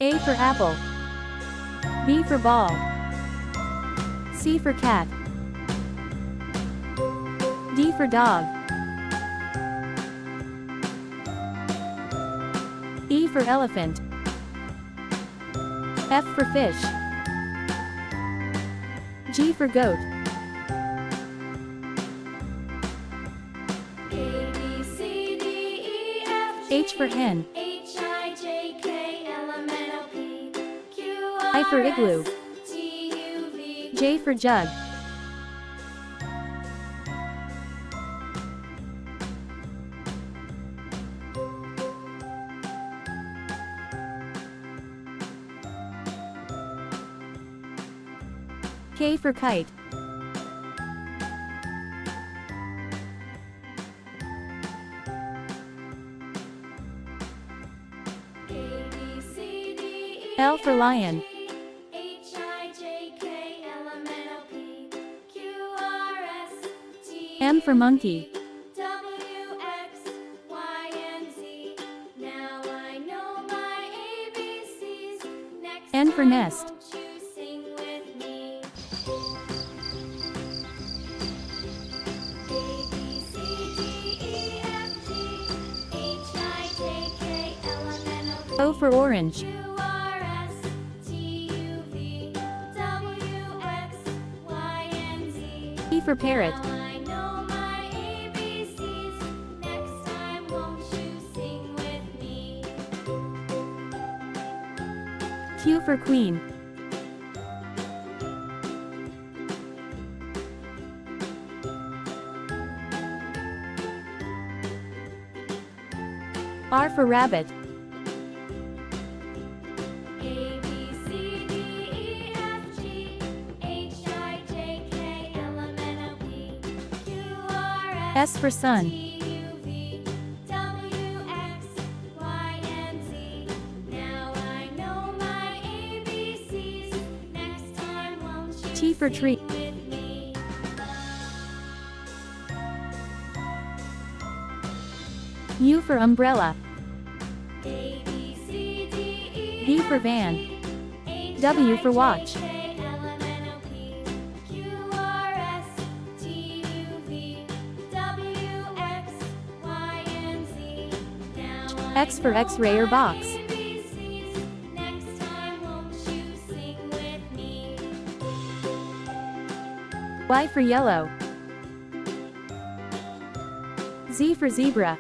A for apple. B for ball. C for cat. D for dog. E for elephant. F for fish. G for goat. A, B, C, D, E, F, G, H for hen. H, I, J, K, L, M, N, O, P, Q, I for R, igloo. S, T, U, V, J for jug. K for kite. A, B, C, D, E, L for lion. H, I, J, K, L, M, N, O, P, Q, R, S, T, M for monkey. W, X, Y, and Z. Now I know my ABCs. Next N for time, nest. won't you sing with me? A, B, C, D, E, F, G, H, I, J, K, L, M, N, O, P, O for orange. Q, R, S, T, U, V, W, X, Y, and Z. P for parrot. Now I know my ABCs. Next time, won't you sing with me? Q for queen. R for rabbit. A, B, C, D, E, F, G, H, I, J, K, L, M, N, O, P, Q, R, S, S for sun. T, U, V, W, X, Y, and Z. Now I know my ABCs. Next time, won't you T for sing tree. with me? U for umbrella. A, B, C, D, E, V for F, van. G, H, W I, for J, watch. K, L, M, N, O, P, Q, R, S, T, U, V, W, X, Y, and Z. Now X for I X-ray know or my box. ABCs. Next time, won't you sing with me? Y for yellow. Z for zebra.